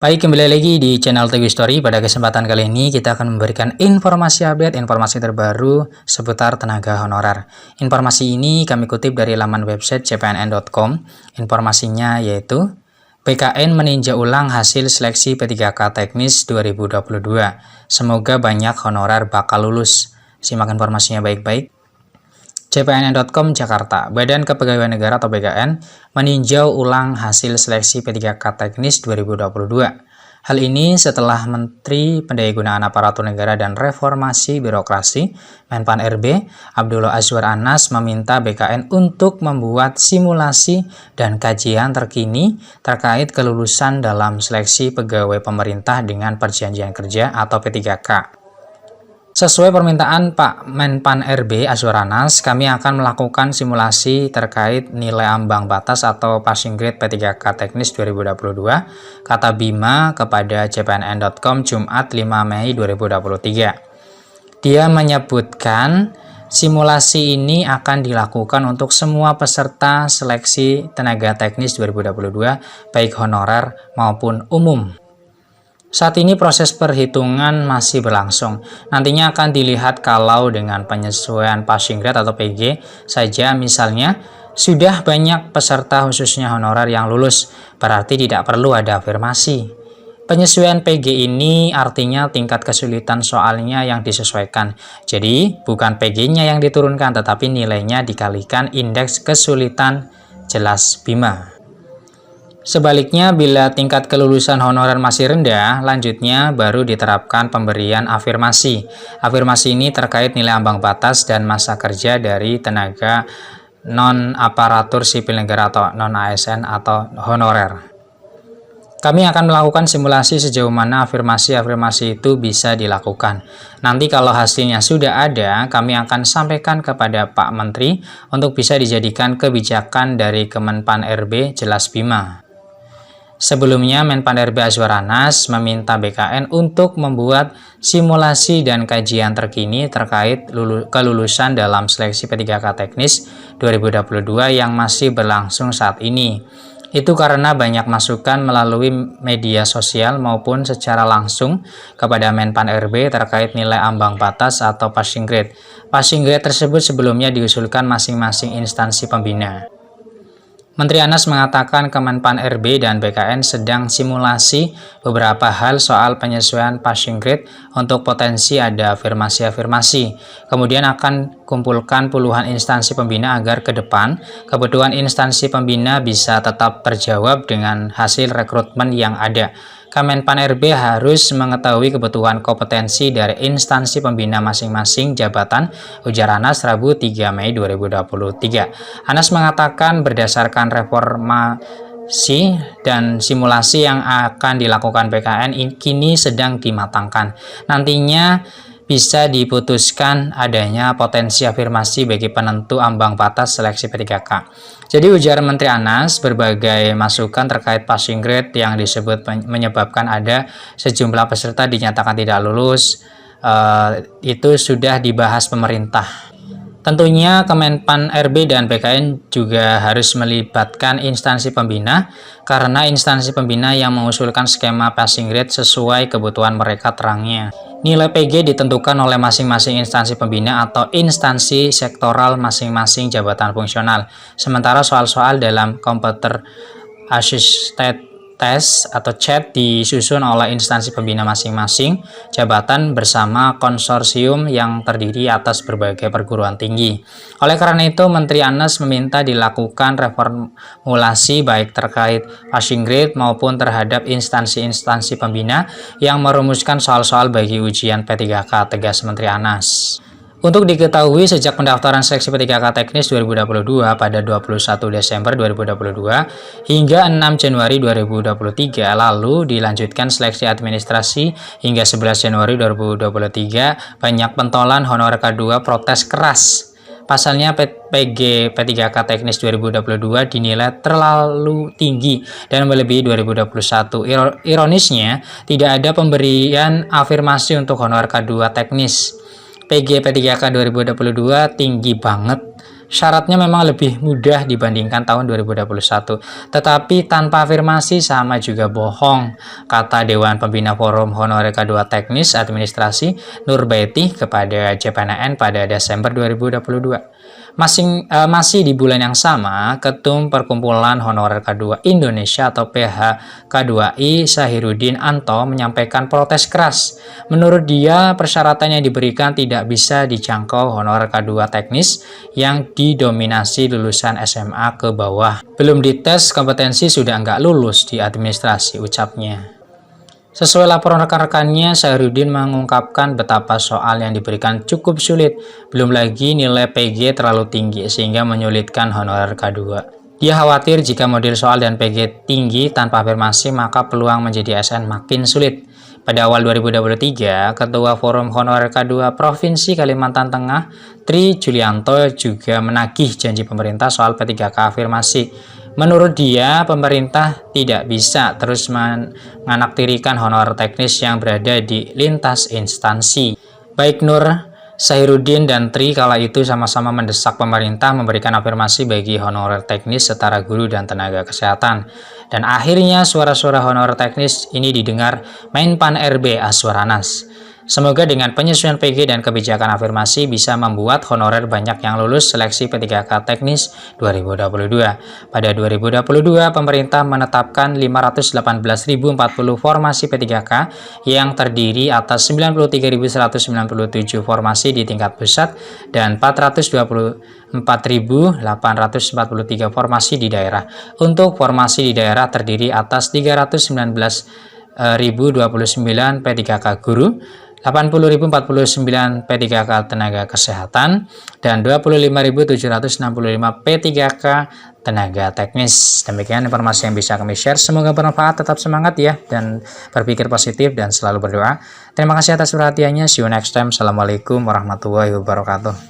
Baik, kembali lagi di channel TV Story. Pada kesempatan kali ini kita akan memberikan informasi update, informasi terbaru seputar tenaga honorer. Informasi ini kami kutip dari laman website cpnn.com. Informasinya yaitu BKN meninjau ulang hasil seleksi P3K Teknis 2022. Semoga banyak honorer bakal lulus. Simak informasinya baik-baik. cpnn.com Jakarta, Badan Kepegawaian Negara atau BKN meninjau ulang hasil seleksi P3K Teknis 2022. Hal ini setelah Menteri Pendayagunaan Aparatur Negara dan Reformasi Birokrasi Menpan RB Abdullah Azwar Anas meminta BKN untuk membuat simulasi dan kajian terkini terkait kelulusan dalam seleksi pegawai pemerintah dengan perjanjian kerja atau P3K. Sesuai permintaan Pak Menpan RB Azwar Anas, kami akan melakukan simulasi terkait nilai ambang batas atau passing grade P3K Teknis 2022, kata Bima kepada cpnn.com Jumat 5 Mei 2023. Dia menyebutkan simulasi ini akan dilakukan untuk semua peserta seleksi tenaga teknis 2022, baik honorer maupun umum. Saat ini proses perhitungan masih berlangsung. Nantinya akan dilihat kalau dengan penyesuaian passing grade atau PG saja misalnya sudah banyak peserta khususnya honorer yang lulus, berarti tidak perlu ada afirmasi. Penyesuaian PG ini artinya tingkat kesulitan soalnya yang disesuaikan. Jadi bukan PG-nya yang diturunkan tetapi nilainya dikalikan indeks kesulitan, jelas Bima. Sebaliknya, bila tingkat kelulusan honorer masih rendah, lanjutnya baru diterapkan pemberian afirmasi. Afirmasi ini terkait nilai ambang batas dan masa kerja dari tenaga non-aparatur sipil negara atau non-ASN atau honorer. Kami akan melakukan simulasi sejauh mana afirmasi-afirmasi itu bisa dilakukan. Nanti kalau hasilnya sudah ada, kami akan sampaikan kepada Pak Menteri untuk bisa dijadikan kebijakan dari Kemenpan RB, jelas Bima. Sebelumnya, Menpan RB Azwar Anas meminta BKN untuk membuat simulasi dan kajian terkini terkait kelulusan dalam seleksi P3K Teknis 2022 yang masih berlangsung saat ini. Itu karena banyak masukan melalui media sosial maupun secara langsung kepada Menpan RB terkait nilai ambang batas atau passing grade. Passing grade tersebut sebelumnya diusulkan masing-masing instansi pembina. Menteri Anas mengatakan Kemenpan RB dan BKN sedang simulasi beberapa hal soal penyesuaian passing grade untuk potensi ada afirmasi-afirmasi. Kemudian akan kumpulkan puluhan instansi pembina agar ke depan kebutuhan instansi pembina bisa tetap terjawab dengan hasil rekrutmen yang ada. Kemenpan RB harus mengetahui kebutuhan kompetensi dari instansi pembina masing-masing jabatan, ujar Anas Rabu 3 Mei 2023. Anas mengatakan berdasarkan reformasi dan simulasi yang akan dilakukan BKN kini sedang dimatangkan. Nantinya bisa diputuskan adanya potensi afirmasi bagi penentu ambang batas seleksi P3K. Jadi ujar Menteri Anas, berbagai masukan terkait passing grade yang disebut menyebabkan ada sejumlah peserta dinyatakan tidak lulus, itu sudah dibahas pemerintah. Tentunya Kemenpan RB dan BKN juga harus melibatkan instansi pembina karena instansi pembina yang mengusulkan skema passing grade sesuai kebutuhan mereka terangnya. Nilai PG ditentukan oleh masing-masing instansi pembina atau instansi sektoral masing-masing jabatan fungsional. Sementara soal-soal dalam Computer Assisted Test atau CHAT disusun oleh instansi pembina masing-masing jabatan bersama konsorsium yang terdiri atas berbagai perguruan tinggi. Oleh karena itu, Menteri Anas meminta dilakukan reformulasi baik terkait passing grade maupun terhadap instansi-instansi pembina yang merumuskan soal-soal bagi ujian P3K, tegas Menteri Anas. Untuk diketahui, sejak pendaftaran seleksi P3K Teknis 2022 pada 21 Desember 2022 hingga 6 Januari 2023 lalu dilanjutkan seleksi administrasi hingga 11 Januari 2023, banyak pentolan honorer K2 protes keras. Pasalnya PG P3K Teknis 2022 dinilai terlalu tinggi dan melebihi 2021. Ironisnya, tidak ada pemberian afirmasi untuk honorer K2 Teknis. PG P3K 2022 tinggi banget, Syaratnya memang lebih mudah dibandingkan tahun 2021, tetapi tanpa afirmasi sama juga bohong, kata Dewan Pembina Forum Honorer K2 Teknis Administrasi Nurbaiti kepada CPNN pada Desember 2022. Masih di bulan yang sama, Ketum Perkumpulan Honorer K2 Indonesia atau PHK2I Sahirudin Anto menyampaikan protes keras. Menurut dia, persyaratan yang diberikan tidak bisa dijangkau honorer K2 teknis yang didominasi lulusan SMA ke bawah. Belum dites kompetensi sudah nggak lulus di administrasi, ucapnya. Sesuai laporan rekan-rekannya, Sahirudin mengungkapkan betapa soal yang diberikan cukup sulit, belum lagi nilai PG terlalu tinggi sehingga menyulitkan honorer K2. Dia khawatir jika model soal dan PG tinggi tanpa afirmasi maka peluang menjadi ASN makin sulit. Pada awal 2023, Ketua Forum Honorer K2 Provinsi Kalimantan Tengah, Tri Julianto juga menagih janji pemerintah soal P3K afirmasi. Menurut dia, pemerintah tidak bisa terus menganaktirikan honorer teknis yang berada di lintas instansi. Baik Nur, Sahirudin, dan Tri kala itu sama-sama mendesak pemerintah memberikan afirmasi bagi honorer teknis setara guru dan tenaga kesehatan. Dan akhirnya suara-suara honorer teknis ini didengar Menpan RB Aswaranas. Semoga dengan penyesuaian PG dan kebijakan afirmasi bisa membuat honorer banyak yang lulus seleksi P3K teknis 2022. Pada 2022, pemerintah menetapkan 518.040 formasi P3K yang terdiri atas 93.197 formasi di tingkat pusat dan 424.843 formasi di daerah. Untuk formasi di daerah terdiri atas 319.029 P3K guru, 80.049 P3K tenaga kesehatan, dan 25.765 P3K tenaga teknis. Demikian informasi yang bisa kami share. Semoga bermanfaat, tetap semangat ya, dan berpikir positif dan selalu berdoa. Terima kasih atas perhatiannya. See you next time. Assalamualaikum warahmatullahi wabarakatuh.